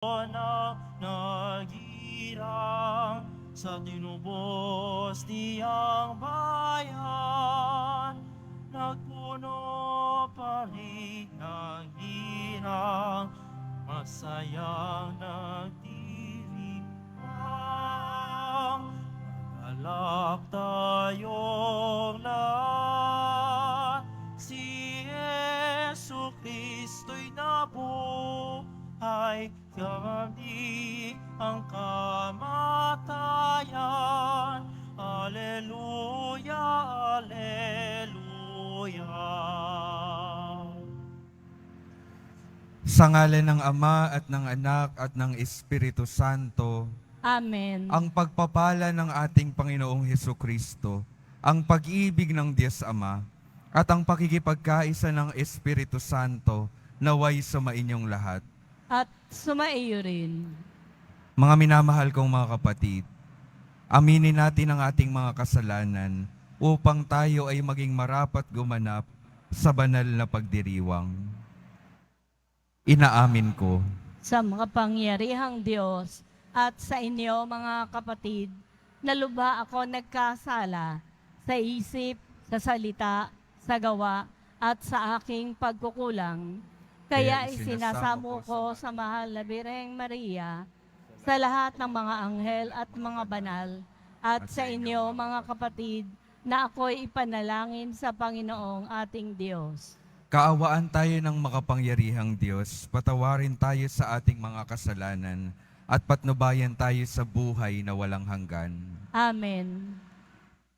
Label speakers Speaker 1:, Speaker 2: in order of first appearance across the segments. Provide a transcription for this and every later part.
Speaker 1: na nagirang sa tinubos niyang bayan, nagpuno pa rin ng hirang, masayang nagdiriwang. Nagalak tayong lahat, si Jesu Kristo'y nabuhay, gamit ang kamatayan. Alleluia, Alleluia.
Speaker 2: Sa ngalan ng Ama at ng Anak at ng Espiritu Santo,
Speaker 3: Amen.
Speaker 2: ang pagpapala ng ating Panginoong Hesukristo, ang pag-ibig ng Diyos Ama, at ang pakikipagkaisa ng Espiritu Santo naway sumainyong lahat.
Speaker 3: At sumaiyo rin.
Speaker 2: Mga minamahal kong mga kapatid, aminin natin ang ating mga kasalanan upang tayo ay maging marapat gumanap sa banal na pagdiriwang. Inaamin ko
Speaker 3: Sa makapangyarihang Diyos at sa inyo mga kapatid, na lubha ako nagkasala sa isip, sa salita, sa gawa, at sa aking pagkukulang. Kaya isinasamo ko sa mahal na Birheng Maria, sa lahat ng mga anghel at mga banal, at sa inyo mga kapatid, na ako'y ipanalangin sa Panginoong ating Diyos.
Speaker 2: kaawaan tayo ng makapangyarihang Diyos, patawarin tayo sa ating mga kasalanan, at patnubayan tayo sa buhay na walang hanggan.
Speaker 3: Amen.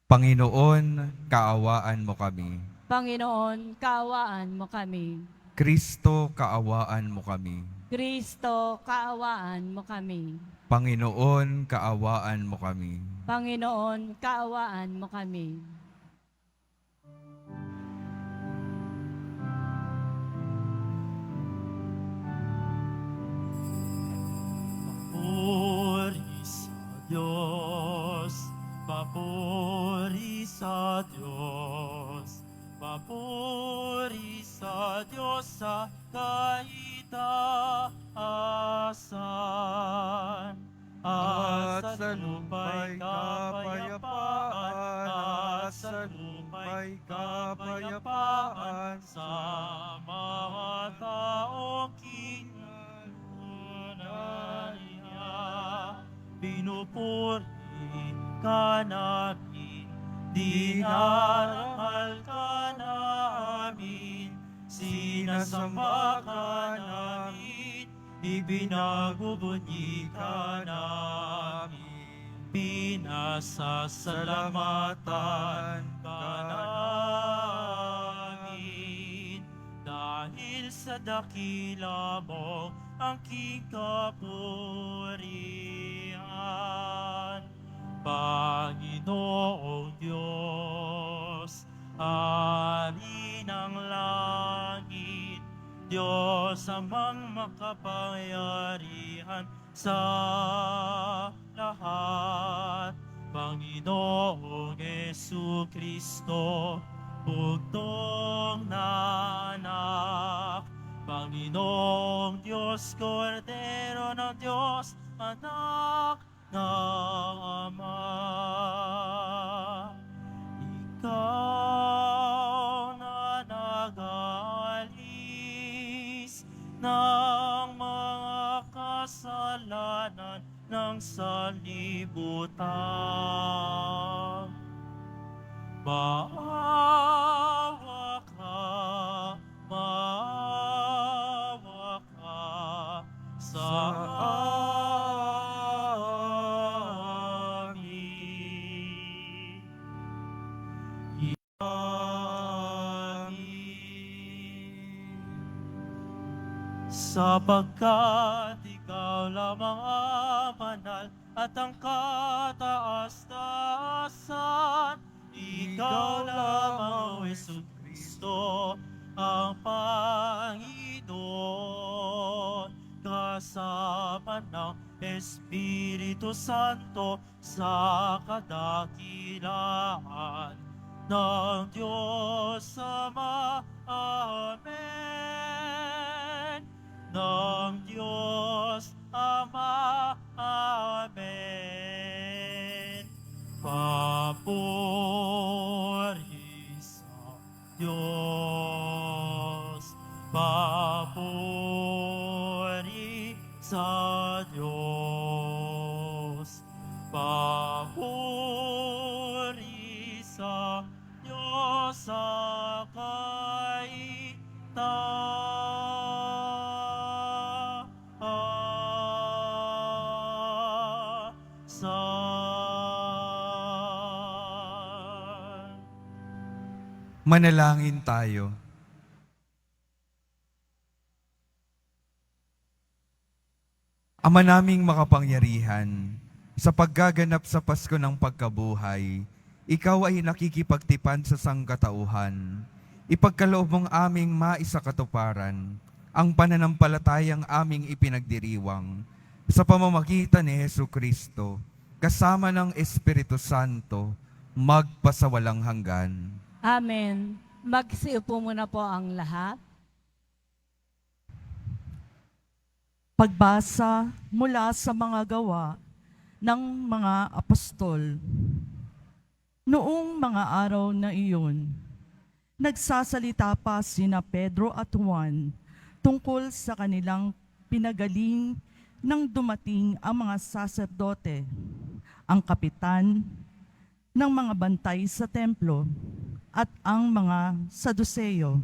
Speaker 2: Panginoon, kaawaan mo kami.
Speaker 3: Panginoon, kaawaan mo kami.
Speaker 2: Kristo, kaawaan mo kami.
Speaker 3: Kristo, kaawaan mo kami.
Speaker 2: Panginoon, kaawaan mo kami.
Speaker 3: Panginoon, kaawaan mo kami.
Speaker 1: Papuri sa Diyos, papuri sa Diyos, papuri sa Diyos sa kaitaasan. At sa lupa'y kapayapaan, at sa lupa'y kapayapaan, sa mga taong kinalunan niya. Pinupuri ka namin, dinarangal ka namin, sinasamba ka namin, ibinagubunyi ka namin, pinasasalamatan ka namin. Dahil sa dakila mo ang kikapurihan, Panginoong Diyos, Hari ng langit, Diyos amang makapangyarihan sa lahat. Panginoong Jesucristo, bugtong na anak. Panginoong Diyos, Kordero ng Diyos, anak ng Ama. Ikaw na nag-aalis ng mga kasalanan ng sanlibutan. Maawa ka sa amin. Sapagkat ikaw lamang ang banal at ang kataas-taasan, ikaw lamang, Jesucristo, ang Panginoon, kasama ng Espiritu Santo sa kadakilaan ng Diyos Ama. Amen. Ng Diyos sa Diyos. Papuri sa Diyos sa kaitaasan.
Speaker 2: Manalangin tayo. Ama naming makapangyarihan, sa paggaganap sa Pasko ng pagkabuhay, ikaw ay nakikipagtipan sa sangkatauhan. Ipagkaloob mong aming maisakatuparan ang pananampalatayang aming ipinagdiriwang sa pamamagitan ni Jesucristo, kasama ng Espiritu Santo, magpasawalang hanggan.
Speaker 3: Amen. Magsiupo muna po ang lahat.
Speaker 4: Pagbasa mula sa mga gawa ng mga apostol. Noong mga araw na iyon, nagsasalita pa sina Pedro at Juan tungkol sa kanilang pinagaling nang dumating ang mga saserdote, ang kapitan ng mga bantay sa templo at ang mga Saduseyo.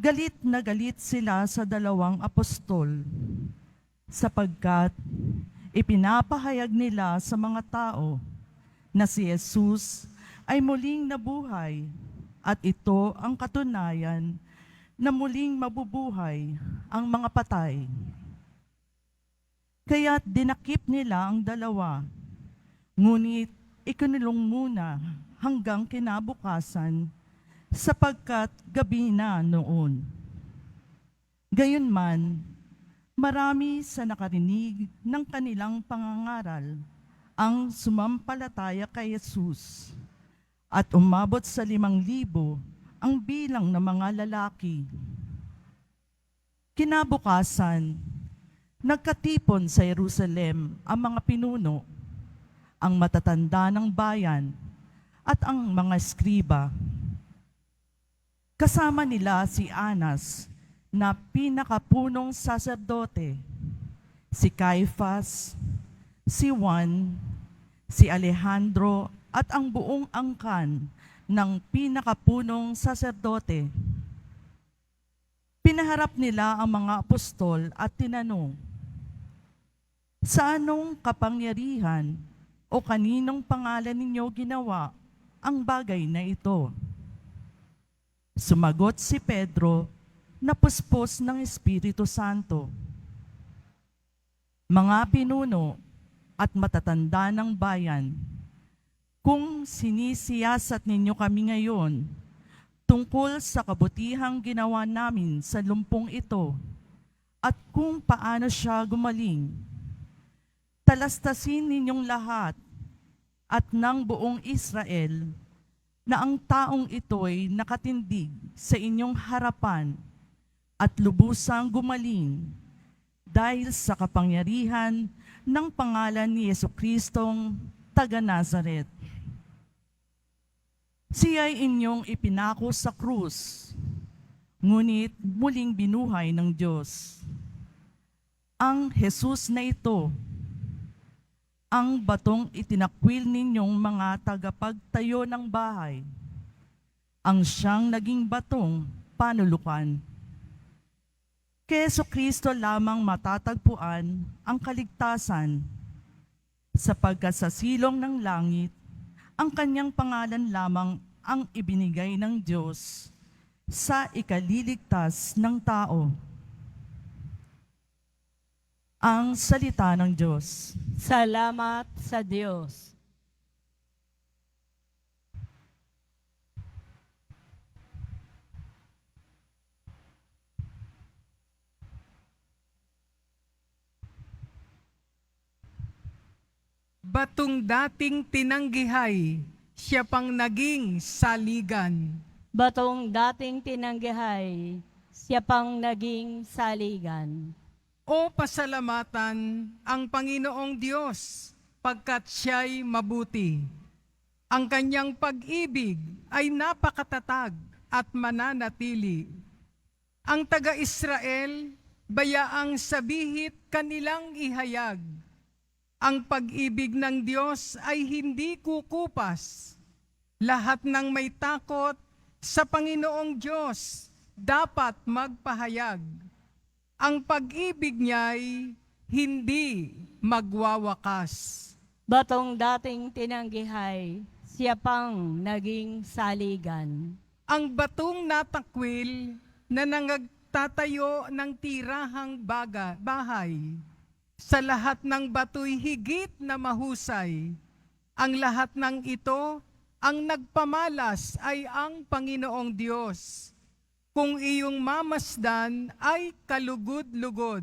Speaker 4: Galit na galit sila sa dalawang apostol sapagkat ipinapahayag nila sa mga tao na si Jesus ay muling nabuhay at ito ang katunayan na muling mabubuhay ang mga patay. Kaya't dinakip nila ang dalawa, ngunit ikinulong muna hanggang kinabukasan sapagkat gabi na noon. Gayunman, marami sa nakarinig ng kanilang pangangaral ang sumampalataya kay Jesus at umabot sa 5,000 ang bilang ng mga lalaki. Kinabukasan, nagkatipon sa Jerusalem ang mga pinuno, ang matatanda ng bayan at ang mga eskriba. Kasama nila si Anas na pinakapunong saserdote, si Caifas, si Juan, si Alejandro at ang buong angkan ng pinakapunong saserdote. Pinaharap nila ang mga apostol at tinanong, sa anong kapangyarihan o kaninong pangalan ninyo ginawa ang bagay na ito? Sumagot si Pedro na puspos ng Espiritu Santo. Mga pinuno at matatanda ng bayan, kung sinisiyasat ninyo kami ngayon tungkol sa kabutihang ginawa namin sa lumpong ito at kung paano siya gumaling, talastasin ninyong lahat at ng buong Israel na ang taong ito'y nakatindig sa inyong harapan at lubusang gumaling dahil sa kapangyarihan ng pangalan ni Jesucristong taga Nazaret. Siya'y inyong ipinako sa krus, ngunit muling binuhay ng Diyos. Ang Jesus na ito, ang batong itinakwil ninyong mga tagapagtayo ng bahay, ang siyang naging batong panulukan. Kay Jesucristo lamang matatagpuan ang kaligtasan, sapagkat sa silong ng langit, ang kanyang pangalan lamang ang ibinigay ng Diyos sa ikaliligtas ng tao. Ang salita ng Diyos.
Speaker 3: Salamat sa Diyos.
Speaker 5: Batong dating tinanggihay, siya pang naging saligan.
Speaker 3: Batong dating tinanggihay, siya pang naging saligan.
Speaker 5: O pasalamatan ang Panginoong Diyos, pagkat siya'y mabuti. Ang kanyang pag-ibig ay napakatatag at mananatili. Ang taga-Israel bayaang sabihit kanilang ihayag. Ang pag-ibig ng Diyos ay hindi kukupas. Lahat ng may takot sa Panginoong Diyos dapat magpahayag. Ang pag-ibig niya'y hindi magwawakas.
Speaker 3: Batong dating tinanggihay, siya pang naging saligan.
Speaker 5: Ang batong natakwil na nangagtatayo ng tirahang bahay. Sa lahat ng bato'y higit na mahusay. Ang lahat ng ito, ang nagpamalas ay ang Panginoong Diyos. Kung iyong mamasdan ay kalugod-lugod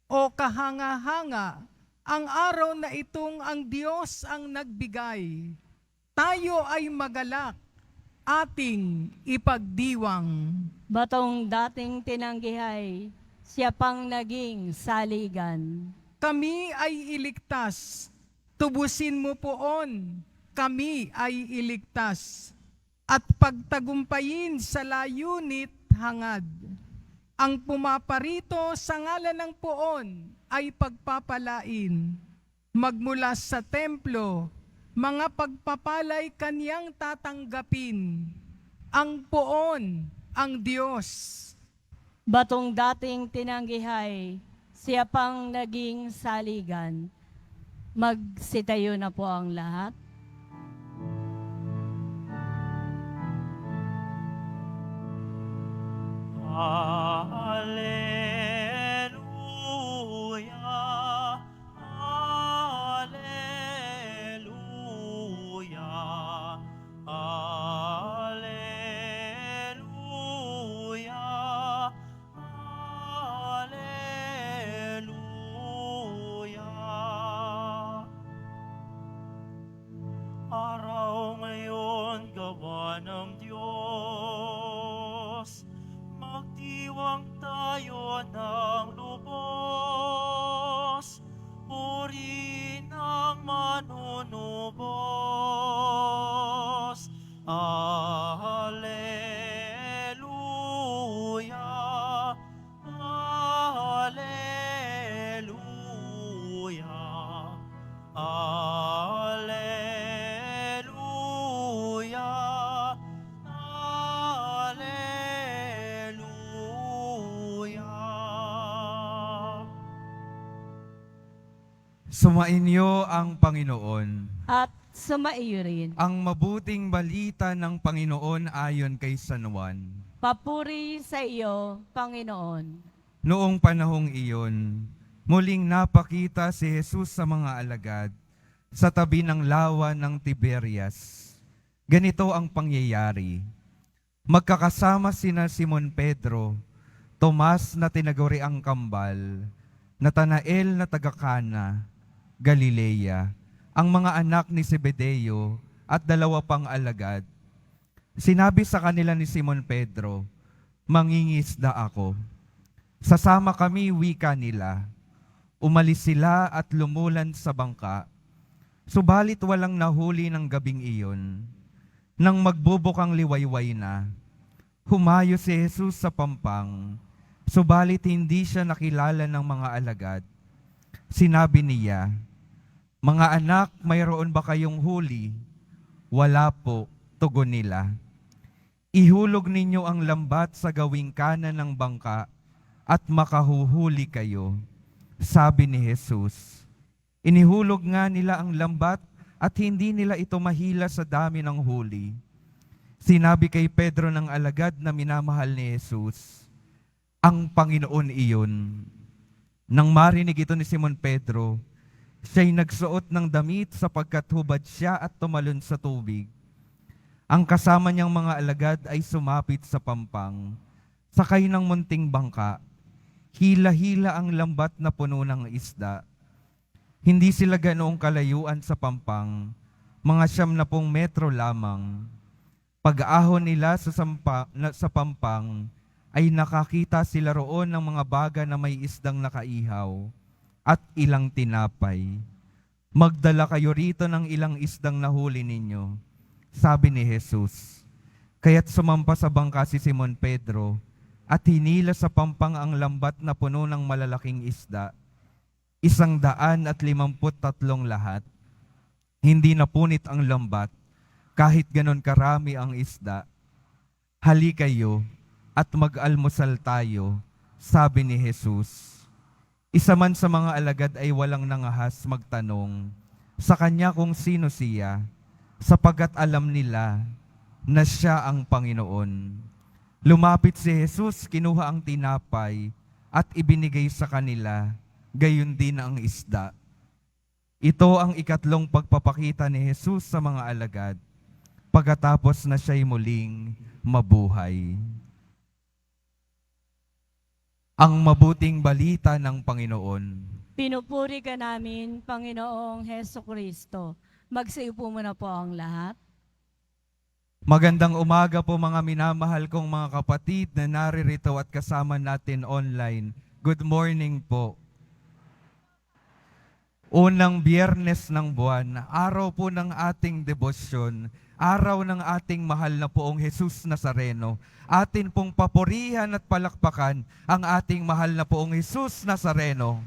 Speaker 5: o kahanga-hanga, ang araw na itong ang Diyos ang nagbigay. Tayo ay magalak, ating ipagdiwang.
Speaker 3: Batong dating tinanggihay, siya pang naging saligan.
Speaker 5: Kami ay iligtas, tubusin mo poon, kami ay iligtas. At pagtagumpayin sa layunit hangad. Ang pumaparito sa ngalan ng poon ay pagpapalain. Magmula sa templo, mga pagpapalay kaniyang tatanggapin. Ang poon, ang Diyos.
Speaker 3: Batong dating tinanggihay, siya pang naging saligan. Magsitayo na po ang lahat.
Speaker 1: Alleluia, alleluia, alleluia, alleluia. Araw ngayon gawa ng Diyos, magdiwang tayo ng lubos, puri ng manunubos. Alleluia, alleluia, alleluia, alleluia.
Speaker 2: Sumainyo ang Panginoon.
Speaker 3: At sumaiyo rin.
Speaker 2: Ang mabuting balita ng Panginoon ayon kay San Juan.
Speaker 3: Papuri sa iyo, Panginoon.
Speaker 2: Noong panahong iyon, muling napakita si Jesus sa mga alagad sa tabi ng lawa ng Tiberias. Ganito ang pangyayari. Magkakasama sina Simon Pedro, Tomas na tinaguri ang kambal, Natanael na taga-Kana, Galilea, ang mga anak ni Zebedeo at 2 pang alagad. Sinabi sa kanila ni Simon Pedro, "Mangingisda ako." Sasama kami, wika nila. Umalis sila at lumulan sa bangka. Subalit walang nahuli ng gabing iyon. Nang magbubukang liwayway na, humayo si Jesus sa pampang, subalit hindi siya nakilala ng mga alagad. Sinabi niya, "Mga anak, mayroon ba kayong huli?" "Wala po," tugon nila. "Ihulog ninyo ang lambat sa gawing kanan ng bangka at makahuhuli kayo," sabi ni Jesus. Inihulog nga nila ang lambat at hindi nila ito mahila sa dami ng huli. Sinabi kay Pedro ng alagad na minamahal ni Jesus, "Ang Panginoon iyon." Nang marinig ito ni Simon Pedro, siya'y nagsuot ng damit sapagkat hubad siya at tumalon sa tubig. Ang kasama niyang mga alagad ay sumapit sa pampang, sakay ng munting bangka. Hila-hila ang lambat na puno ng isda. Hindi sila ganoong kalayuan sa pampang, mga 90 metro lamang. Pag-ahon nila sa pampang, ay nakakita sila roon ng mga baga na may isdang nakaihaw at ilang tinapay. "Magdala kayo rito ng ilang isdang nahuli ninyo," sabi ni Jesus. Kaya't sumampa sa bangka si Simon Pedro at hinila sa pampang ang lambat na puno ng malalaking isda, 153 lahat. Hindi napunit ang lambat, kahit ganon karami ang isda. Halikayo at mag-almusal tayo, sabi ni Jesus. Isa man sa mga alagad ay walang nangahas magtanong sa kanya kung sino siya, sapagat alam nila na siya ang Panginoon. Lumapit si Jesus, kinuha ang tinapay at ibinigay sa kanila, gayon din ang isda. Ito ang ikatlong pagpapakita ni Jesus sa mga alagad, pagkatapos na siya'y muling mabuhay. Ang mabuting balita ng Panginoon.
Speaker 3: Pinupuri ka namin, Panginoong Heso Kristo. Magsiupo muna po ang lahat.
Speaker 2: Magandang umaga po mga minamahal kong mga kapatid na naririto at kasama natin online. Good morning po. Unang biyernes ng buwan, araw po ng ating debosyon, araw ng ating mahal na poong Jesus Nazareno. Atin pong papurihan at palakpakan ang ating mahal na poong Jesus Nazareno.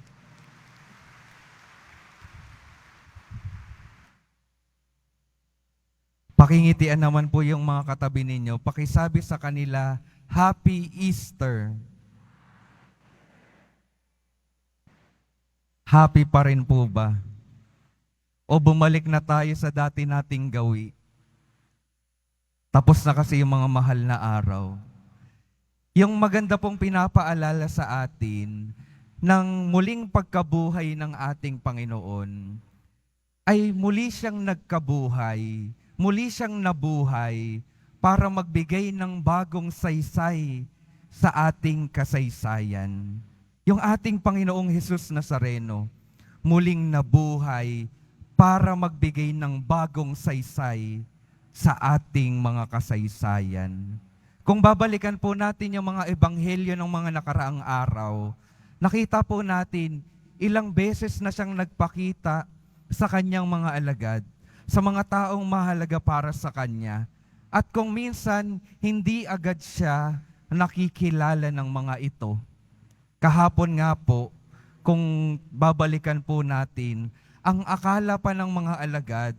Speaker 2: Pakingitian naman po yung mga katabi ninyo. Pakisabi sa kanila, Happy Easter. Happy pa rin po ba? O bumalik na tayo sa dati nating gawi? Tapos na kasi yung mga mahal na araw. Yung maganda pong pinapaalala sa atin ng muling pagkabuhay ng ating Panginoon ay muli siyang nagkabuhay, muli siyang nabuhay para magbigay ng bagong saysay sa ating kasaysayan. Yung ating Panginoong Jesus Nazareno, muling nabuhay para magbigay ng bagong saysay sa ating mga kasaysayan. Kung babalikan po natin yung mga ebanghelyo ng mga nakaraang araw, nakita po natin ilang beses na siyang nagpakita sa kanyang mga alagad, sa mga taong mahalaga para sa kanya. At kung minsan, hindi agad siya nakikilala ng mga ito. Kahapon nga po, kung babalikan po natin, ang akala pa ng mga alagad,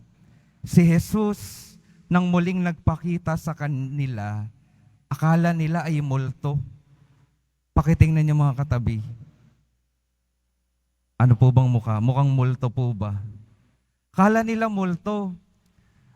Speaker 2: si Jesus nang muling nagpakita sa kanila, akala nila ay multo. Pakitingnan niyo mga katabi. Ano po bang mukha? Mukhang multo po ba? Akala nila multo.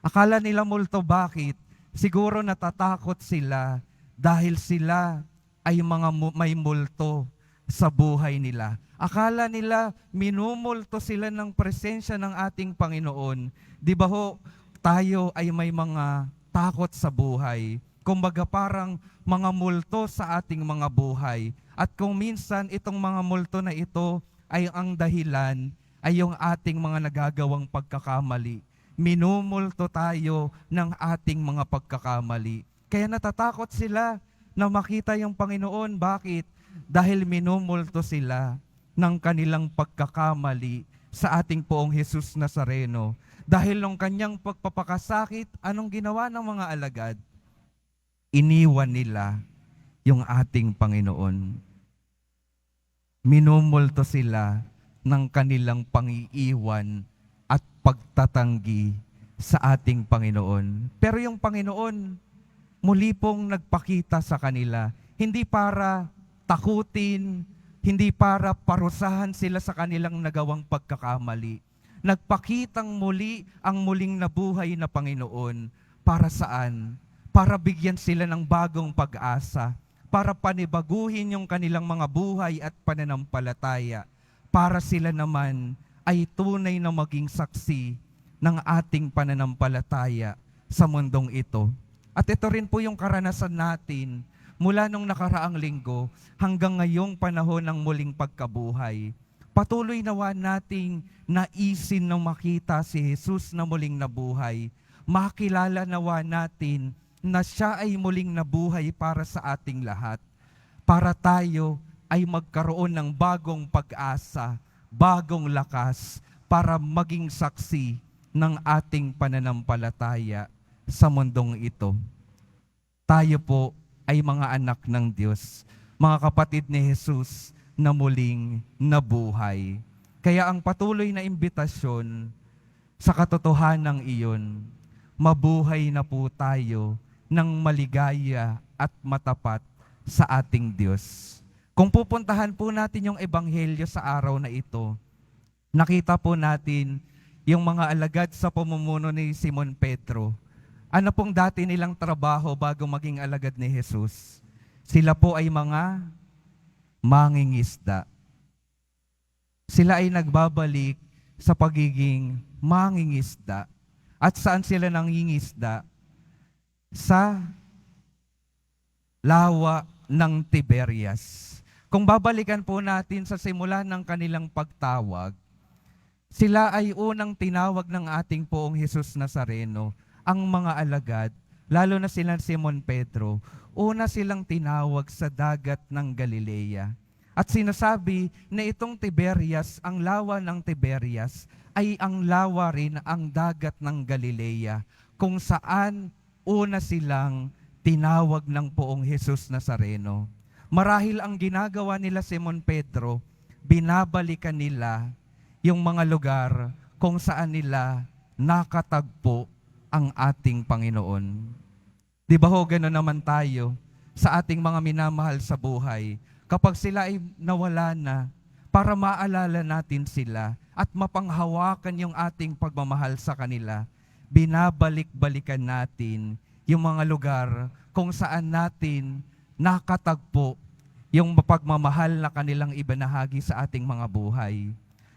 Speaker 2: Akala nila multo, bakit? Siguro natatakot sila dahil sila ay mga may multo sa buhay nila. Akala nila minumulto sila ng presensya ng ating Panginoon. Di ba ho, tayo ay may mga takot sa buhay. Kumbaga parang mga multo sa ating mga buhay. At kung minsan itong mga multo na ito ay ang dahilan ay yung ating mga nagagawang pagkakamali. Minumulto tayo ng ating mga pagkakamali. Kaya natatakot sila na makita yung Panginoon. Bakit? Dahil minumulto sila ng kanilang pagkakamali sa ating poong Jesus Nazareno. Dahil ng kanyang pagpapakasakit, anong ginawa ng mga alagad? Iniwan nila yung ating Panginoon. Minumulto sila ng kanilang pangiiwan at pagtatanggi sa ating Panginoon. Pero yung Panginoon, muli pong nagpakita sa kanila, hindi para takutin, hindi para parusahan sila sa kanilang nagawang pagkakamali. Nagpakitang muli ang muling nabuhay na Panginoon. Para saan? Para bigyan sila ng bagong pag-asa, para panibaguhin yung kanilang mga buhay at pananampalataya, para sila naman ay tunay na maging saksi ng ating pananampalataya sa mundong ito. At ito rin po yung karanasan natin mula nung nakaraang linggo hanggang ngayong panahon ng muling pagkabuhay. Patuloy nawa nating naisin na makita si Jesus na muling nabuhay. Makilala nawa natin na siya ay muling nabuhay para sa ating lahat. Para tayo ay magkaroon ng bagong pag-asa, bagong lakas para maging saksi ng ating pananampalataya sa mundong ito. Tayo po ay mga anak ng Diyos, mga kapatid ni Jesus na muling nabuhay. Kaya ang patuloy na imbitasyon sa katotohanan iyon, mabuhay na po tayo ng maligaya at matapat sa ating Diyos. Kung pupuntahan po natin yung ebanghelyo sa araw na ito, nakita po natin yung mga alagad sa pamumuno ni Simon Pedro. Ano pong dati nilang trabaho bago maging alagad ni Jesus? Sila po ay mga mangingisda. Sila ay nagbabalik sa pagiging mangingisda. At saan sila nangingisda? Sa lawa ng Tiberias. Kung babalikan po natin sa simula ng kanilang pagtawag, sila ay unang tinawag ng ating Poong Hesus Nazareno, ang mga alagad, lalo na sila Simon Pedro, una silang tinawag sa dagat ng Galilea. At sinasabi na itong Tiberias, ang lawa ng Tiberias, ay ang lawa rin ang dagat ng Galilea, kung saan una silang tinawag ng Poong Hesus Nazareno. Marahil ang ginagawa nila Simon Pedro, binabalikan nila yung mga lugar kung saan nila nakatagpo ang ating Panginoon. Di ba ho, gano'n naman tayo sa ating mga minamahal sa buhay. Kapag sila ay nawala na, para maalala natin sila at mapanghawakan yung ating pagmamahal sa kanila, binabalik-balikan natin yung mga lugar kung saan natin nakatagpo yung mapagmamahal na kanilang ibinahagi sa ating mga buhay.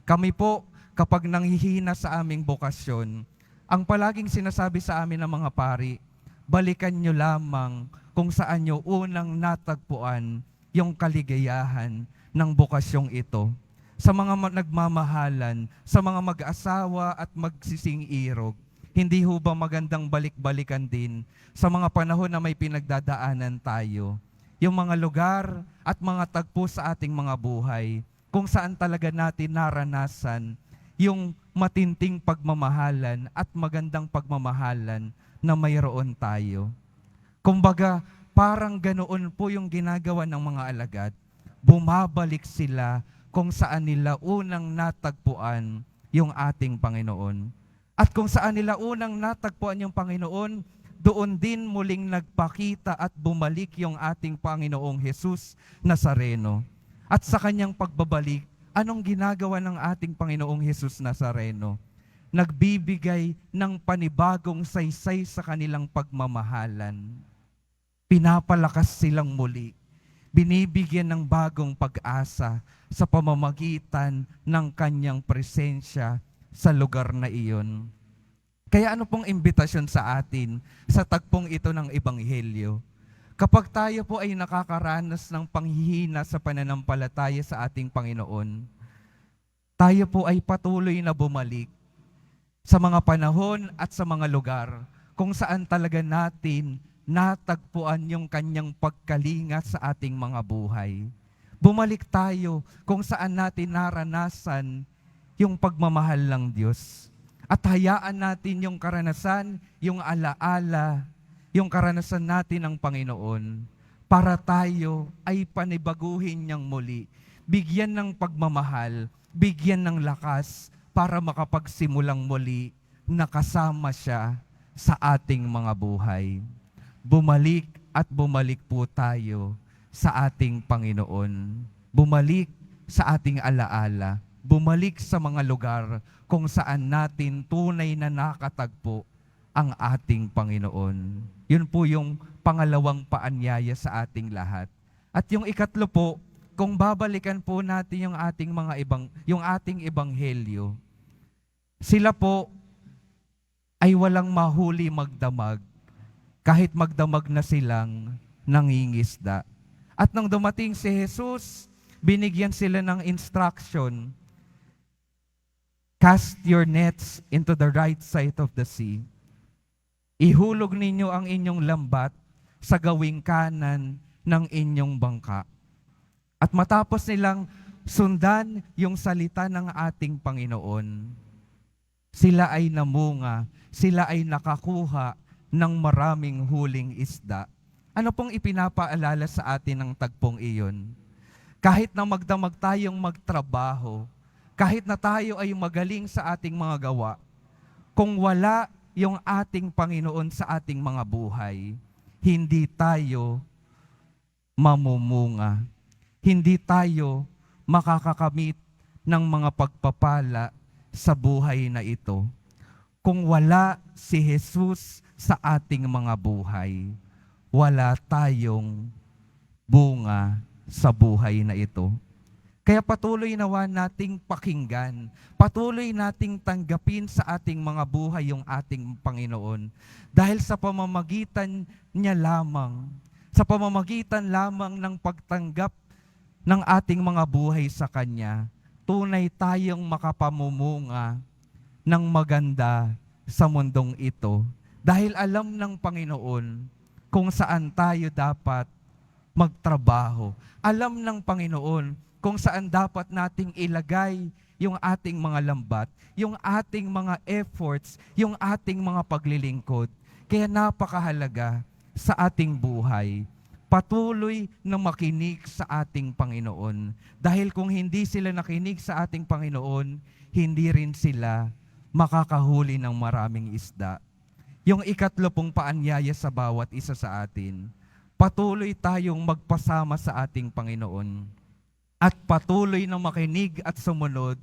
Speaker 2: Kami po, kapag nanghihina sa aming bokasyon, ang palaging sinasabi sa amin ng mga pari, balikan nyo lamang kung saan nyo unang natagpuan yung kaligayahan ng bokasyong ito. Sa mga nagmamahalan, sa mga mag-asawa at magsising-irog, hindi ho ba magandang balik-balikan din sa mga panahon na may pinagdadaanan tayo? Yung mga lugar at mga tagpo sa ating mga buhay, kung saan talaga natin naranasan yung matinting pagmamahalan at magandang pagmamahalan na mayroon tayo. Kumbaga, parang ganoon po yung ginagawa ng mga alagad. Bumabalik sila kung saan nila unang natagpuan yung ating Panginoon. At kung saan nila unang natagpuan yung Panginoon, doon din muling nagpakita at bumalik yung ating Panginoong Hesus Nazareno. At sa kanyang pagbabalik, anong ginagawa ng ating Panginoong Hesus Nazareno? Nagbibigay ng panibagong saysay sa kanilang pagmamahalan. Pinapalakas silang muli. Binibigyan ng bagong pag-asa sa pamamagitan ng kanyang presensya sa lugar na iyon. Kaya ano pong imbitasyon sa atin sa tagpong ito ng Ebanghelyo? Kapag tayo po ay nakakaranas ng panghihina sa pananampalataya sa ating Panginoon, tayo po ay patuloy na bumalik sa mga panahon at sa mga lugar kung saan talaga natin natagpuan yung kanyang pagkalinga sa ating mga buhay. Bumalik tayo kung saan natin naranasan yung pagmamahal ng Diyos. At hayaan natin yung karanasan, yung alaala, yung karanasan natin ng Panginoon para tayo ay panibaguhin niyang muli. Bigyan ng pagmamahal, bigyan ng lakas para makapagsimulang muli na kasama siya sa ating mga buhay. Bumalik at bumalik po tayo sa ating Panginoon. Bumalik sa ating alaala. Bumalik sa mga lugar kung saan natin tunay na nakatagpo ang ating Panginoon. Yun po yung pangalawang paanyaya sa ating lahat. At yung ikatlo po, kung babalikan po natin yung ating ebanghelyo, sila po ay walang mahuli magdamag kahit magdamag na silang nangingisda. At nang dumating si Jesus, binigyan sila ng instruction, cast your nets into the right side of the sea. Ihulog ninyo ang inyong lambat sa gawing kanan ng inyong bangka. At matapos nilang sundan yung salita ng ating Panginoon, sila ay namunga, sila ay nakakuha ng maraming huling isda. ano pong ipinapaalala sa atin ng tagpong iyon? Kahit na magdamag tayong magtrabaho, kahit na tayo ay magaling sa ating mga gawa, kung wala yung ating Panginoon sa ating mga buhay, hindi tayo mamumunga. Hindi tayo makakakamit ng mga pagpapala sa buhay na ito. Kung wala si Jesus sa ating mga buhay, wala tayong bunga sa buhay na ito. Kaya patuloy nawa nating pakinggan, patuloy nating tanggapin sa ating mga buhay yung ating Panginoon. Dahil sa pamamagitan niya lamang, sa pamamagitan lamang ng pagtanggap ng ating mga buhay sa Kanya, tunay tayong makapamumunga ng maganda sa mundong ito. Dahil alam ng Panginoon kung saan tayo dapat magtrabaho. Alam ng Panginoon kung saan dapat nating ilagay yung ating mga lambat, yung ating mga efforts, yung ating mga paglilingkod. Kaya napakahalaga sa ating buhay, patuloy na makinig sa ating Panginoon. Dahil kung hindi sila nakinig sa ating Panginoon, hindi rin sila makakahuli ng maraming isda. Yung ikatlo pong paanyaya sa bawat isa sa atin, patuloy tayong magpasama sa ating Panginoon at patuloy na makinig at sumunod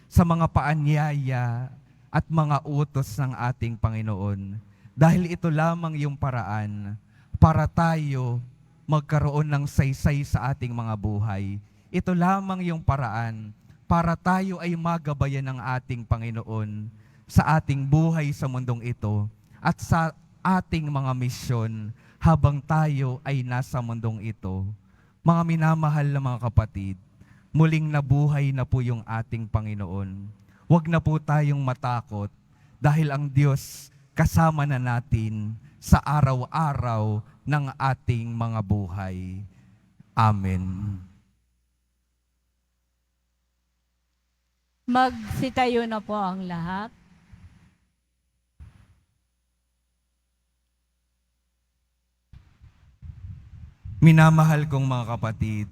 Speaker 2: sa mga paanyaya at mga utos ng ating Panginoon. Dahil ito lamang yung paraan para tayo magkaroon ng saysay sa ating mga buhay. Ito lamang yung paraan para tayo ay magabayan ng ating Panginoon sa ating buhay sa mundong ito at sa ating mga misyon habang tayo ay nasa mundong ito. Mga minamahal na mga kapatid, muling nabuhay na po yung ating Panginoon. Huwag na po tayong matakot dahil ang Diyos kasama na natin sa araw-araw ng ating mga buhay. Amen.
Speaker 3: Magsitayo na po ang lahat.
Speaker 2: Minamahal kong mga kapatid,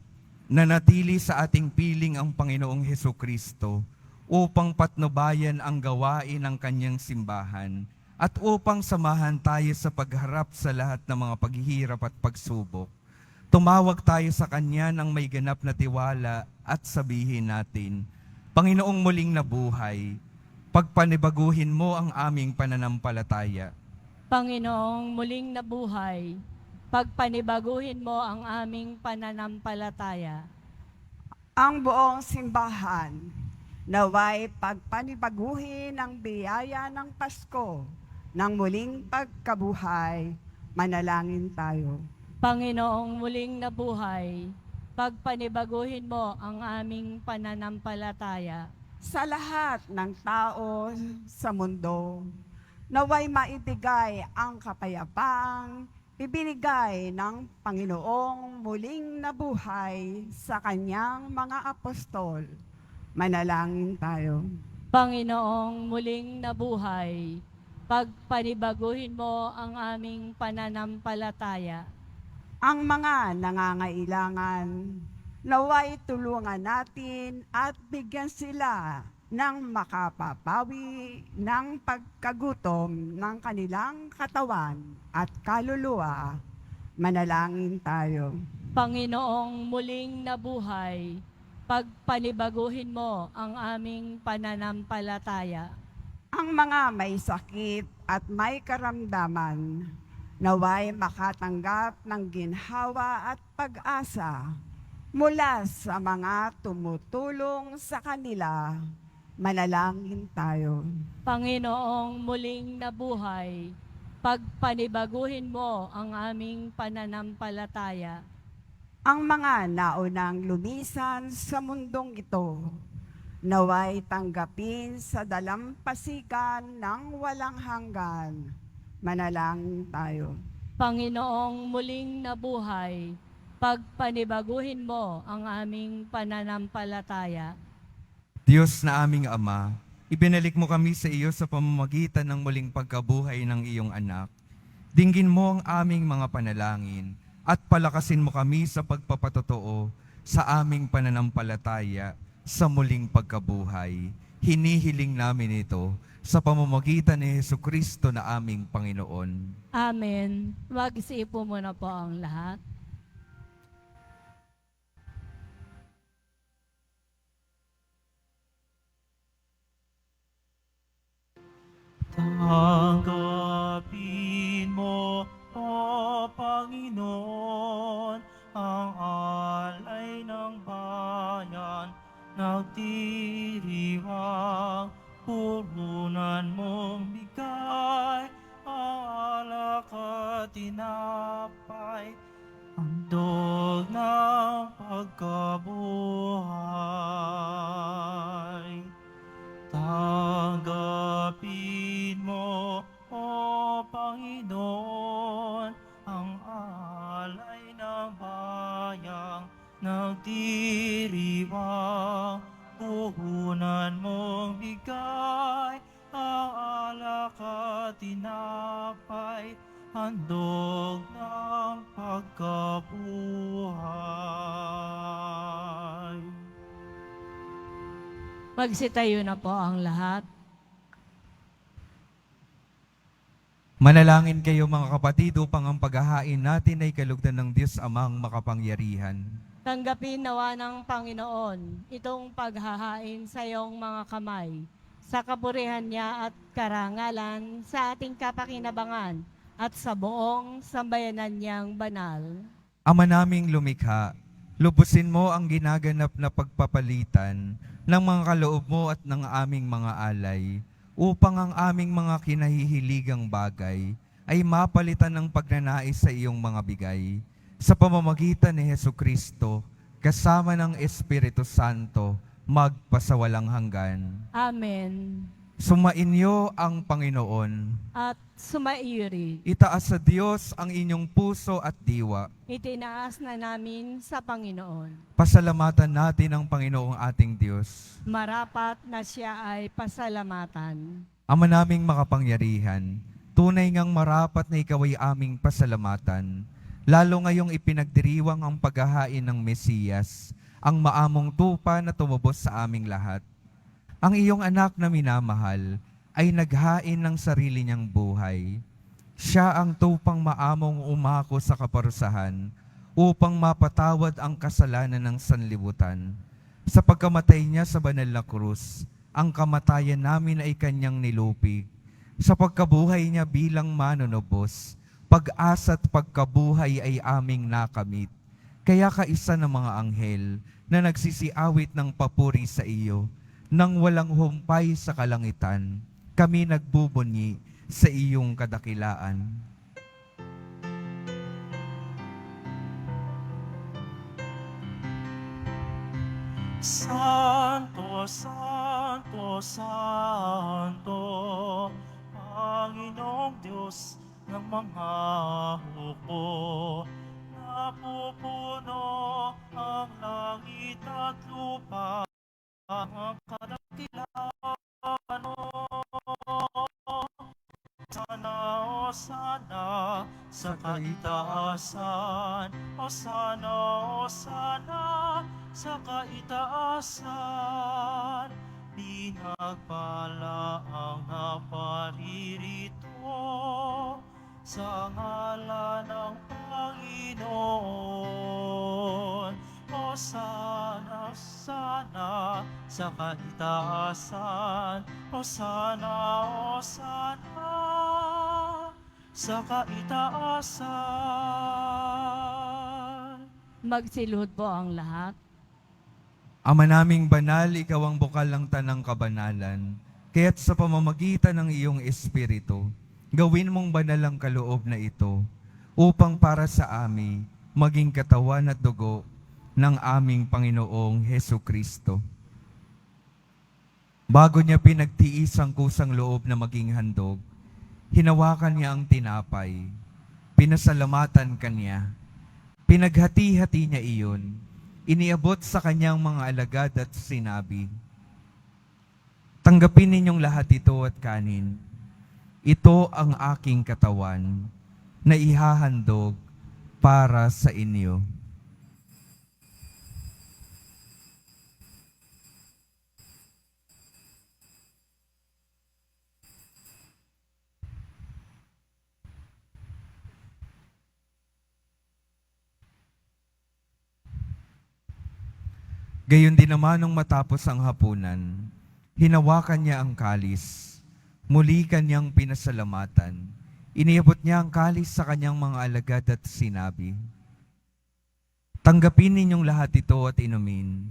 Speaker 2: nanatili sa ating piling ang Panginoong Hesukristo upang patnubayan ang gawain ng kanyang simbahan at upang samahan tayo sa pagharap sa lahat ng mga paghihirap at pagsubok. Tumawag tayo sa Kanya ng may ganap na tiwala at sabihin natin, Panginoong muling nabuhay, pagpanibaguhin mo ang aming pananampalataya.
Speaker 3: Panginoong muling nabuhay, pagpanibaguhin mo ang aming pananampalataya.
Speaker 6: Ang buong simbahan naway pagpanibaguhin ang biyaya ng Pasko ng muling pagkabuhay. Manalangin tayo.
Speaker 3: Panginoong muling nabuhay, pagpanibaguhin mo ang aming pananampalataya.
Speaker 6: Sa lahat ng tao sa mundo, naway maibigay ang kapayapaang ibinigay ng Panginoong muling nabuhay sa kanyang mga apostol. Manalangin tayo.
Speaker 3: Panginoong muling nabuhay, pagpanibaguhin mo ang aming pananampalataya.
Speaker 6: Ang mga nangangailangan, naway tulungan natin at bigyan sila ng makapapawi ng pagkagutom ng kanilang katawan at kaluluwa. Manalangin tayo.
Speaker 3: Panginoong muling nabuhay, pagpanibaguhin mo ang aming pananampalataya.
Speaker 6: Ang mga may sakit at may karamdaman, naway makatanggap ng ginhawa at pag-asa mula sa mga tumutulong sa kanila. Manalangin tayo.
Speaker 3: Panginoong muling nabuhay, pagpanibaguhin mo ang aming pananampalataya.
Speaker 6: Ang mga naunang lumisan sa mundong ito, naway tanggapin sa dalampasigan ng walang hanggan. Manalangin tayo.
Speaker 3: Panginoong muling nabuhay, pagpanibaguhin mo ang aming pananampalataya.
Speaker 2: Diyos na aming Ama, ibinalik mo kami sa iyo sa pamamagitan ng muling pagkabuhay ng iyong anak. Dinggin mo ang aming mga panalangin at palakasin mo kami sa pagpapatotoo sa aming pananampalataya sa muling pagkabuhay. Hinihiling namin ito sa pamamagitan ni Jesucristo na aming Panginoon.
Speaker 3: Amen. Mag-isipo muna po ang lahat.
Speaker 1: Tanggapin mo, O Panginoon, ang alay ng bayan, nagdiriwang, purunan mong bigay, ang alak at tinapay, handog ng pagkabuhay. Tanggapin mo, O Panginoon, ang alay ng bayang nagdiriwang, puhunan mong bigay, ang alak at tinapay, handog ng pagkabuhay.
Speaker 3: Magsitayo na po ang lahat.
Speaker 2: Manalangin kayo mga kapatid upang ang paghahain natin ay kalugdan ng Diyos Amang makapangyarihan.
Speaker 3: Tanggapin nawa ng Panginoon itong paghahain sa iyong mga kamay, sa kapurihan niya at karangalan, sa ating kapakinabangan at sa buong sambayanan niyang banal.
Speaker 2: Ama naming lumikha, lubusin mo ang ginaganap na pagpapalitan ng mga kaloob mo at ng aming mga alay, upang ang aming mga kinahihiligang bagay ay mapalitan ng pagnanais sa iyong mga bigay. Sa pamamagitan ni Jesucristo, kasama ng Espiritu Santo, magpasawalang hanggan.
Speaker 3: Amen.
Speaker 2: Sumainyo ang Panginoon.
Speaker 3: At sumairi,
Speaker 2: Itaas sa Diyos ang inyong puso at diwa.
Speaker 3: itinaas na namin sa Panginoon.
Speaker 2: Pasalamatan natin ang Panginoong ating Diyos.
Speaker 3: Marapat na siya ay pasalamatan.
Speaker 2: Ama naming makapangyarihan, tunay ngang marapat na ikaw ay aming pasalamatan, lalo ngayong ipinagdiriwang ang paghahain ng Mesiyas, ang maamong tupa na tumubos sa aming lahat. Ang iyong anak na minamahal ay naghain ng sarili niyang buhay. Siya ang tupang maamong umako sa kaparusahan upang mapatawad ang kasalanan ng sanlibutan. Sa pagkamatay niya sa banal na krus, ang kamatayan namin ay kanyang nilupig. Sa pagkabuhay niya bilang manunubos, pag-asa at pagkabuhay ay aming nakamit. Kaya kaisa ng mga anghel na nagsisiawit ng papuri sa iyo, nang walang humpay sa kalangitan, kami nagbubunyi sa iyong kadakilaan.
Speaker 1: Santo, Santo, Santo, Panginoong Diyos ng mga hukbo, napupuno ang langit at lupa, ang kadakilaan mo. Sana, o sana, sa kaitaasan, o sana, sa kaitaasan, pinagpala ang naparirito sa ngalan ng Panginoon. O sana, sana, sa kaitaasan, o sana, sa kaitaasan.
Speaker 3: Magsilhod po ang lahat.
Speaker 2: Ama naming banal, ikaw ang bukal ng tanang kabanalan, kaya't sa pamamagitan ng iyong Espiritu, gawin mong banal ang kaloob na ito, upang para sa amin maging katawan at dugo ng aming Panginoong Hesukristo. Bago niya pinagtiis ang kusang loob na maging handog, hinawakan niya ang tinapay, pinasalamatan kanya, pinaghati-hati niya iyon, iniabot sa kanyang mga alagad at sinabi, "Tanggapin ninyong lahat ito at kanin. Ito ang aking katawan na ihahandog para sa inyo. Gayon din naman nung matapos ang hapunan, hinawakan niya ang kalis, muli kanyang pinasalamatan. Iniabot niya ang kalis sa kanyang mga alagad at sinabi, "Tanggapin ninyong lahat ito at inumin.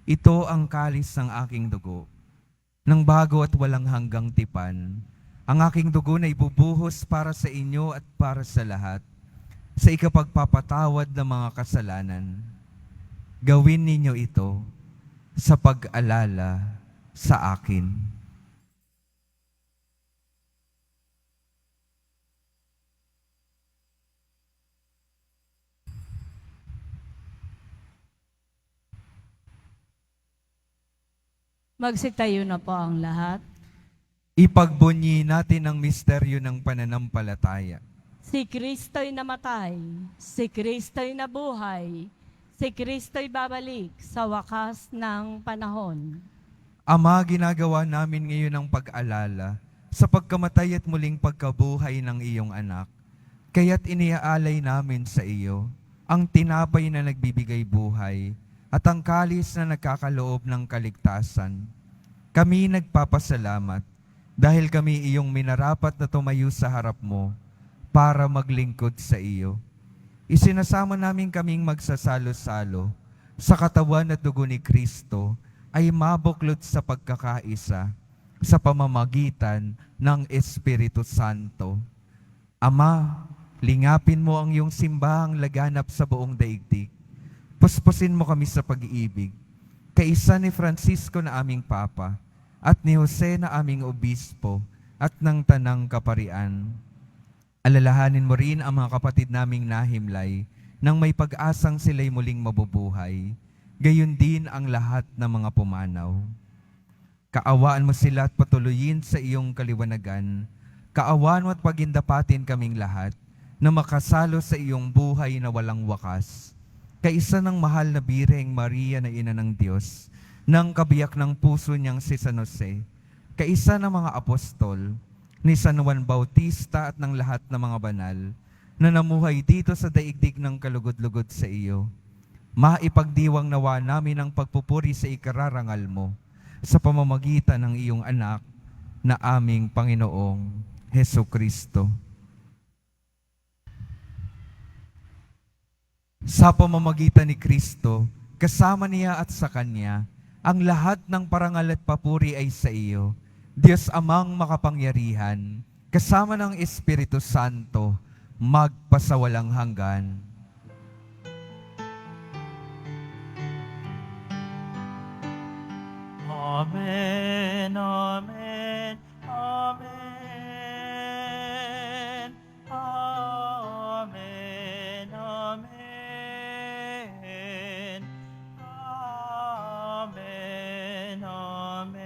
Speaker 2: Ito ang kalis ng aking dugo, ng bago at walang hanggang tipan. Ang aking dugo na ibubuhos para sa inyo at para sa lahat, sa ikapagpapatawad ng mga kasalanan. Gawin ninyo ito sa pag-alala sa akin."
Speaker 3: Magsitayo na po ang lahat.
Speaker 2: Ipagbunyi natin ang misteryo ng pananampalataya.
Speaker 3: Si Kristo'y namatay, si Kristo'y nabuhay, si Kristo'y babalik sa wakas ng panahon.
Speaker 2: Ama, ginagawa namin ngayon ang pag-alala sa pagkamatay at muling pagkabuhay ng iyong anak. Kaya't iniaalay namin sa iyo ang tinapay na nagbibigay buhay at ang kalis na nagkakaloob ng kaligtasan. Kami nagpapasalamat dahil kami iyong minarapat na tumayo sa harap mo para maglingkod sa iyo. Isinasama namin kaming magsasalo-salo sa katawan at dugo ni Kristo ay mabuklod sa pagkakaisa sa pamamagitan ng Espiritu Santo. Ama, lingapin mo ang iyong simbahang laganap sa buong daigdig. Puspusin mo kami sa pag-ibig, kaisa ni Francisco na aming Papa, at ni Jose na aming Obispo, at ng Tanang Kaparian. Alalahanin mo rin ang mga kapatid naming nahimlay, nang may pag-asang sila'y muling mabubuhay, gayon din ang lahat ng mga pumanaw. Kaawaan mo sila at patuloyin sa iyong kaliwanagan, kaawaan mo at pagindapatin kaming lahat, na makasalo sa iyong buhay na walang wakas. Kaisa ng mahal na Birheng Maria na Ina ng Diyos, ng kabiyak ng puso niyang si San Jose, kaisa ng mga apostol, ni San Juan Bautista at ng lahat ng mga banal, na namuhay dito sa daigdig ng kalugod-lugod sa iyo. Maipagdiwang nawa namin ang pagpupuri sa ikararangal mo, sa pamamagitan ng iyong anak, na aming Panginoong Hesukristo. Sa pamamagitan ni Kristo, kasama niya at sa Kanya, ang lahat ng parangal at papuri ay sa iyo, Diyos Amang makapangyarihan, kasama ng Espiritu Santo, magpasawalang hanggan.
Speaker 1: Amen, amen, amen. Amen, amen. Amen, amen.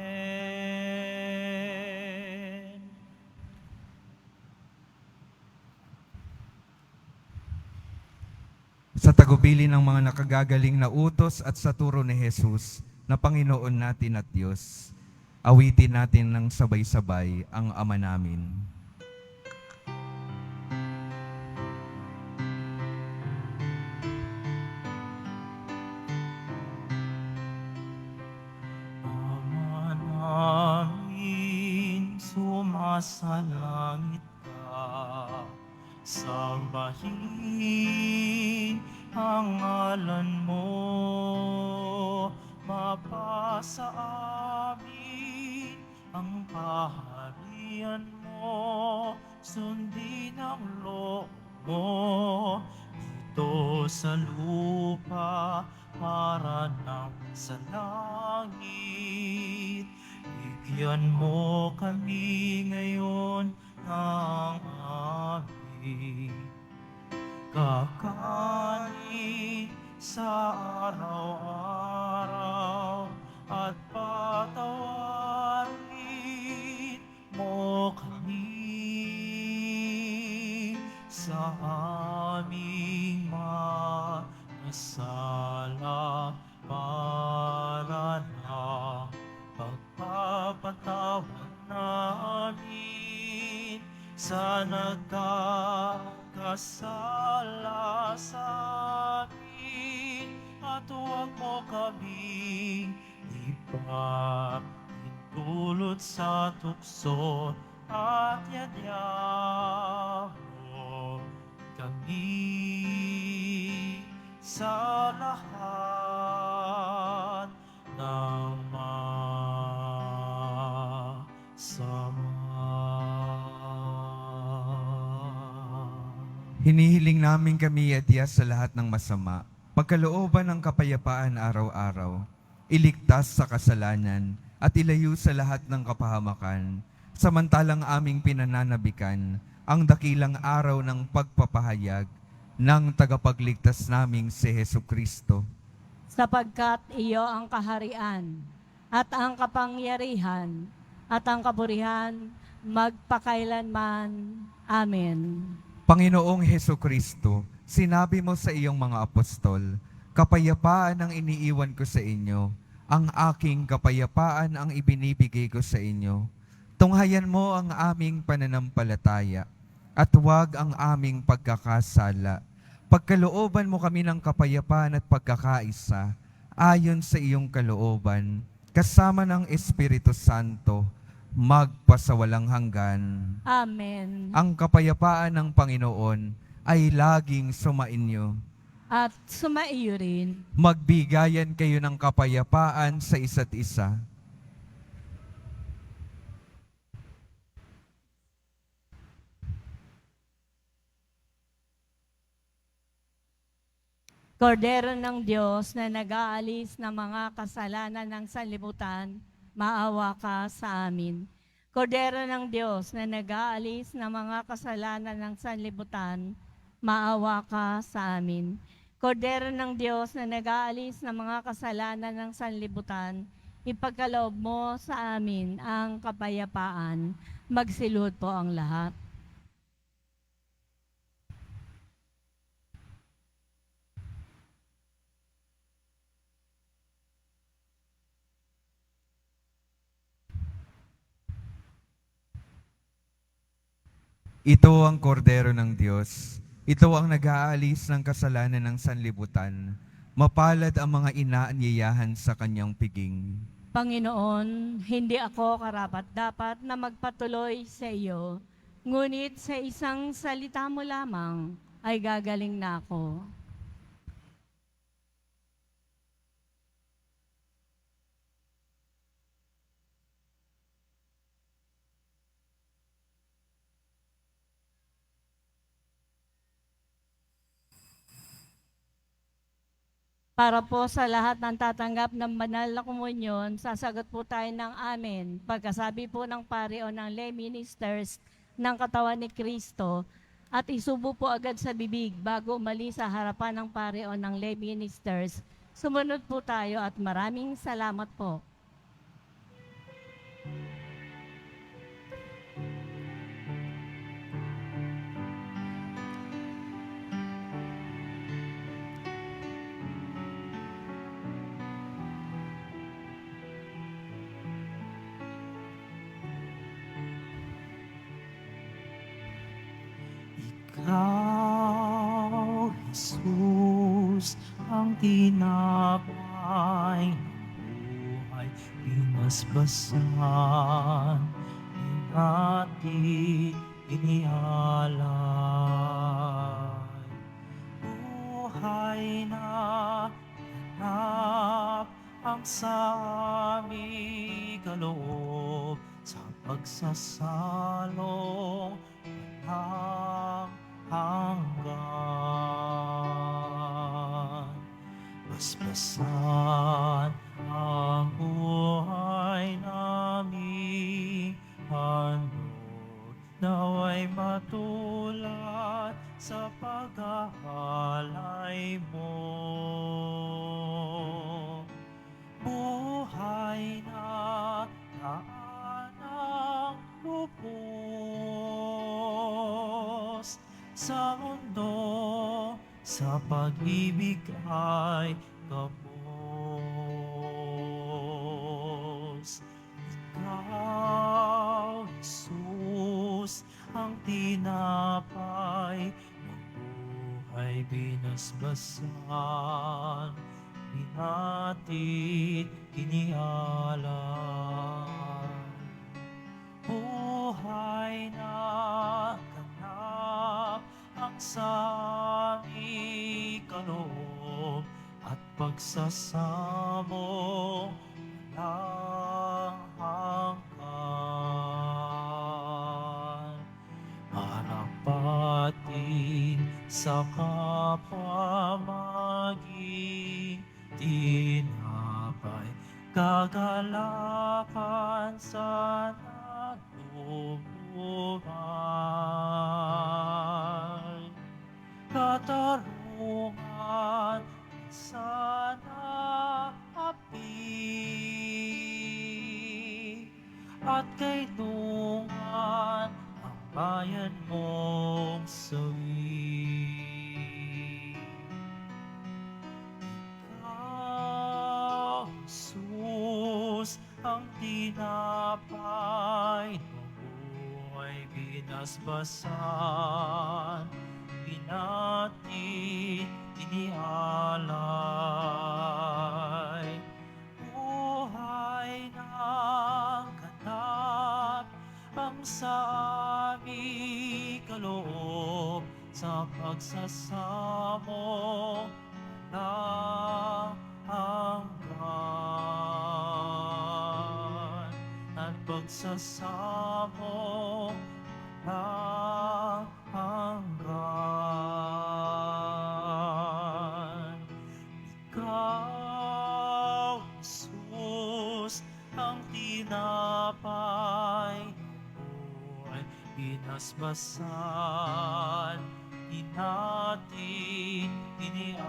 Speaker 2: Sa tagubilin ng mga nakagagaling na utos at sa turo ni Jesus, na Panginoon natin at Diyos, awitin natin ng sabay-sabay ang Ama namin.
Speaker 1: Ama namin, sumasalangit ka, sambahin ang ngalan mo, mapasa amin ang kaharian mo, sundin ang loob mo, dito sa lupa para nang sa langit. Bigyan mo kami ngayon ng aming kakanin sa araw-araw, at patawarin mo kami sa aming mga sala para na pagpapatawad namin sa nagkakasala sa amin, at huwag mo kaming ipahintulot sa tukso, at yanyaho kami sa lahat ng masama.
Speaker 2: Hinihiling namin kami adya sa lahat ng masama, pagkalooban ng kapayapaan araw-araw, iligtas sa kasalanan, at ilayo sa lahat ng kapahamakan, samantalang aming pinananabikan ang dakilang araw ng pagpapahayag ng tagapagligtas naming si Hesukristo.
Speaker 3: Sapagkat iyo ang kaharian, at ang kapangyarihan, at ang kaburihan, magpakailanman. Amen.
Speaker 2: Panginoong Hesukristo, sinabi mo sa iyong mga apostol, kapayapaan ang iniiwan ko sa inyo, ang aking kapayapaan ang ibinibigay ko sa inyo. Tunghayan mo ang aming pananampalataya, at huwag ang aming pagkakasala. Pagkalooban mo kami ng kapayapaan at pagkakaisa, ayon sa iyong kalooban, kasama ng Espiritu Santo, magpasawalang hanggan.
Speaker 3: Amen.
Speaker 2: Ang kapayapaan ng Panginoon ay laging sumainyo.
Speaker 3: At sumaiyo rin.
Speaker 2: Magbigayan kayo ng kapayapaan sa isa't isa.
Speaker 3: Kordero ng Diyos na nag-aalis ng mga kasalanan ng sanlibutan, maawa ka sa amin. Kordero ng Diyos na nag-aalis ng mga kasalanan ng sanlibutan, maawa ka sa amin. Kordero ng Diyos na nag-aalis ng mga kasalanan ng sanlibutan, ipagkaloob mo sa amin ang kapayapaan. Magsilod po ang lahat.
Speaker 2: Ito ang kordero ng Diyos. Ito ang nag-aalis ng kasalanan ng sanlibutan. Mapalad ang mga inaanyayahan sa kanyang piging.
Speaker 3: Panginoon, hindi ako karapat-dapat na magpatuloy sa iyo, ngunit sa isang salita mo lamang ay gagaling na ako. Para po sa lahat ng tatanggap ng banal na komunyon, sasagot po tayo ng amen. Pagkasabi po ng pari o ng lay ministers ng katawan ni Kristo, at isubo po agad sa bibig bago umalis sa harapan ng pari o ng lay ministers. Sumunod po tayo at maraming salamat po.
Speaker 1: Ikaw, Jesus, ang tinapay ng buhay, pinasbasan, hinati, inialay. Buhay na hanap ang sa aming kaloob, sa pagsasalong walang hanggan. Basbasan ang buhay namin, handog naway matulad sa pag-aalay mo. Buhay na daan ang lubos sa mundo, sa pag-ibig ay kapos. Ikaw, Jesus, ang tinapay ng buhay binasbasan, binatid, inialay. Buhay na ganap ang sami kaloob at pagsasamo walang hanggan. Marapatin sa kapwa maging tinapay, kagalakan sa nagtutulungan, katarungan sa naapi, at kaidungan ang bayan mong sawi. Ikaw, Jesus, ang tinapay ng buhay binasbasan, binatid, inialay. Buhay ng ganap ang sa aming kaloob, sa pagsasamo walang hanggan, at pagsasamo walang hanggan. Ikaw, Jesus, ang tinapay ng buhay binasbasan, hinati, inialay.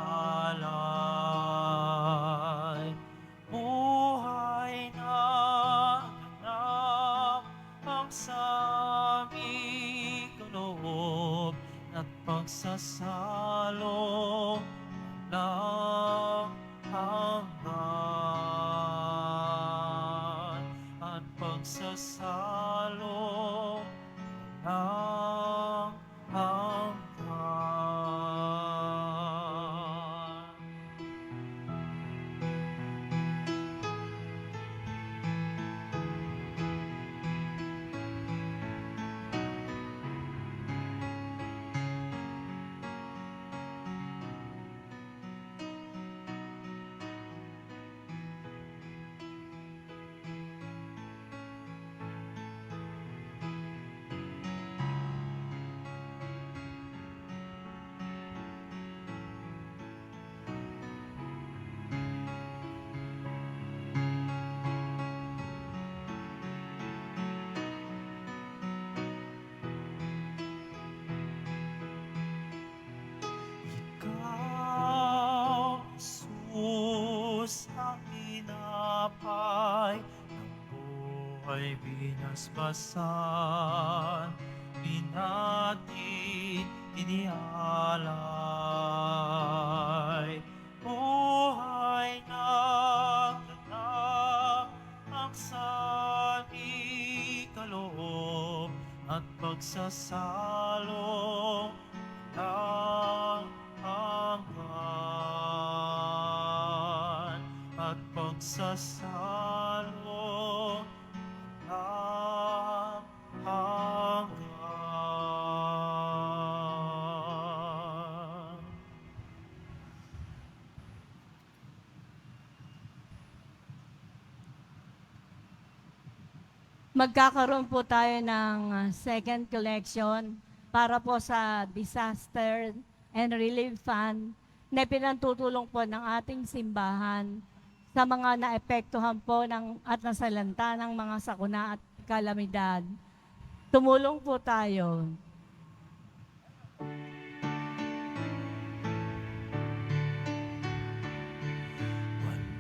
Speaker 1: Buhay na ganap ang sami kaloob at pagsasalo walang hanggan, at pagsasalo walang hanggan. Ikaw, Jesus, ang tinapay ng buhay binasbasan, binatid, inialay. Buhay na ganap ang sami kaloob at pagsasalo walang hanggan, at pagsasalo walang hanggan.
Speaker 3: Magkakaroon po tayo ng second collection para po sa Disaster and Relief Fund na pinantutulong po ng ating simbahan sa mga naepektuhan po at nasalanta ng mga sakuna at kalamidad. Tumulong po tayo.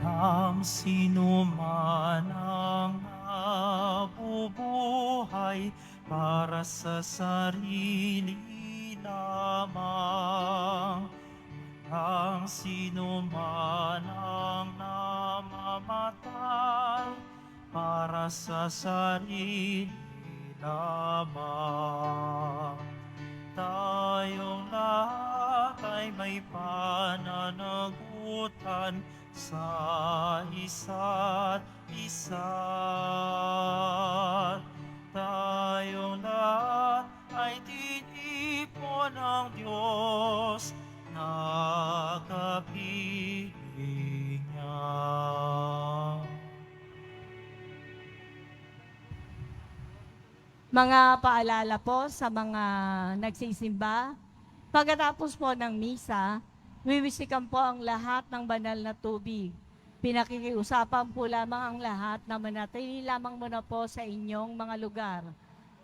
Speaker 1: Walang sino man ang nabubuhay para sa sarili lamang. Ang sino man ang namamatay para sa sarili lamang. Tayong lahat ay may pananagutan sa isa't isa. Tayong lahat ay tinipon ng Diyos na kapiling niya.
Speaker 3: Mga paalala po sa mga nagsisimba, pagkatapos po ng misa, wiwisikan po ang lahat ng banal na tubig. Pinakikiusapan po lamang ang lahat na manatili lamang muna po sa inyong mga lugar.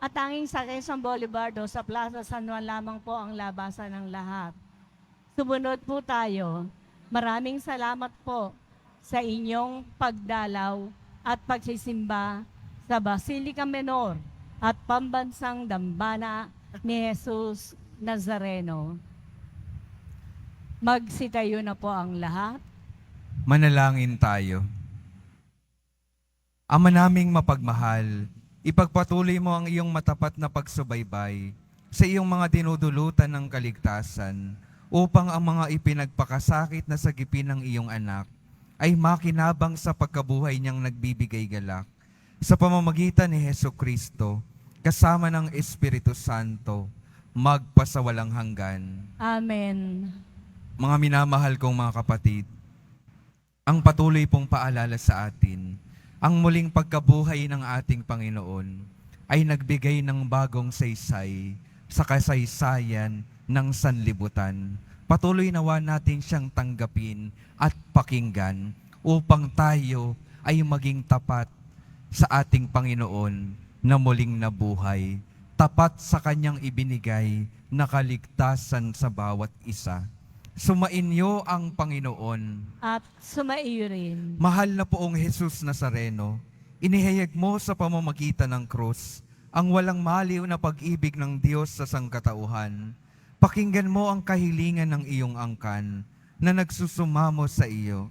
Speaker 3: At tanging sa Quezon Boulevard o sa Plaza San Juan lamang po ang labasan ng lahat. Sumunod po tayo. Maraming salamat po sa inyong pagdalaw at pagsisimba sa Basilica Menor at Pambansang Dambana ni Jesus Nazareno. Magsitayo na po ang lahat.
Speaker 2: Manalangin tayo. Ama naming mapagmahal, ipagpatuloy mo ang iyong matapat na pagsubaybay sa iyong mga dinudulutan ng kaligtasan upang ang mga ipinagpakasakit na sagipin ng iyong anak ay makinabang sa pagkabuhay niyang nagbibigay galak. Sa pamamagitan ni Hesus Kristo, kasama ng Espiritu Santo, magpasawalang hanggan.
Speaker 3: Amen.
Speaker 2: Mga minamahal kong mga kapatid, ang patuloy pong paalala sa atin, ang muling pagkabuhay ng ating Panginoon ay nagbigay ng bagong saysay sa kasaysayan ng sanlibutan. Patuloy nawa natin siyang tanggapin at pakinggan upang tayo ay maging tapat sa ating Panginoon na muling nabuhay, tapat sa kanyang ibinigay na kaligtasan sa bawat isa. Sumainyo ang Panginoon.
Speaker 3: At sumaiyo rin.
Speaker 2: Mahal na poong Jesus Nazareno, inihayag mo sa pamamagitan ng krus ang walang maliw na pag-ibig ng Diyos sa sangkatauhan. Pakinggan mo ang kahilingan ng iyong angkan na nagsusumamo sa iyo.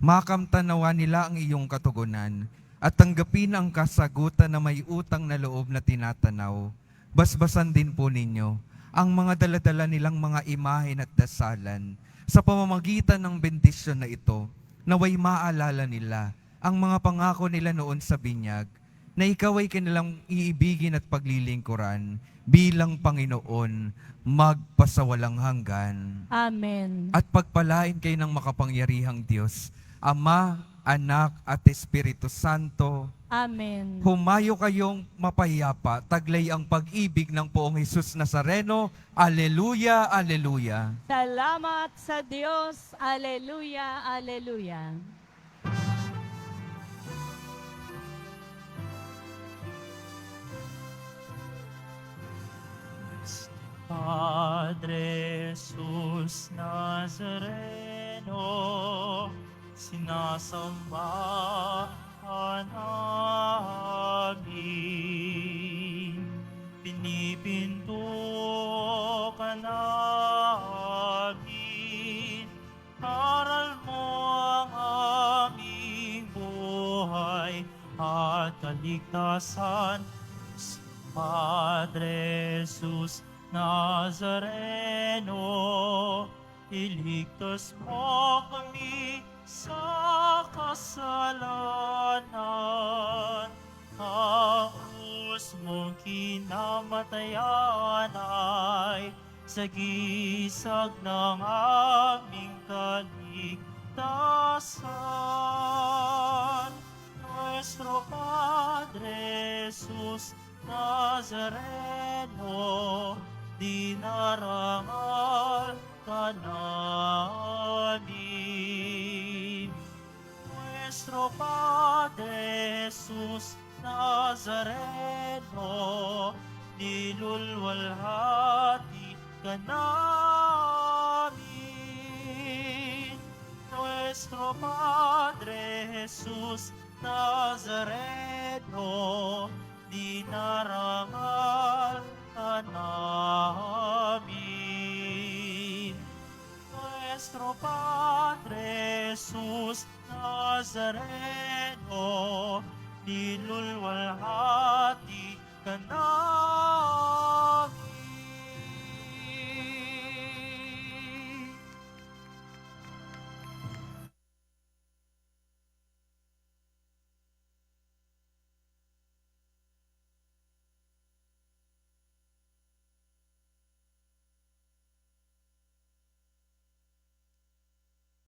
Speaker 2: Makamtanawa nila ang iyong katugunan at tanggapin ang kasagutan na may utang na loob na tinatanaw. Basbasan din po ninyo ang mga daladala nilang mga imahen at dasalan sa pamamagitan ng bendisyon na ito, naway maalala nila ang mga pangako nila noon sa binyag, na ikaw ay kanilang iibigin at paglilingkuran bilang Panginoon magpasawalang hanggan.
Speaker 3: Amen.
Speaker 2: At pagpalain kayo ng makapangyarihang Diyos, Ama, Anak at Espiritu Santo.
Speaker 3: Amen.
Speaker 2: Humayo kayong mapayapa, taglay ang pag-ibig ng poong Jesus Nazareno. Aleluya, aleluya.
Speaker 3: Salamat sa Diyos. Aleluya, aleluya.
Speaker 1: Padre Jesus Nazareno, sinasamba ka namin, pinipinto ka namin, aral mo ang aming buhay at kaligtasan. Padre Jesus Nazareno, iligtas mo kami sa kasalanan. Ang krus mong kinamatayan ay sagisag ng aming kaligtasan. Nuestro Padre Jesus Nazareno, dinarangal ka namin. Nuestro Padre Jesus Nazareno, nilulwalhati ka namin. Nuestro Padre Jesus Nazareno, dinarangal ka namin. Nazareno, nilulwalhati ka na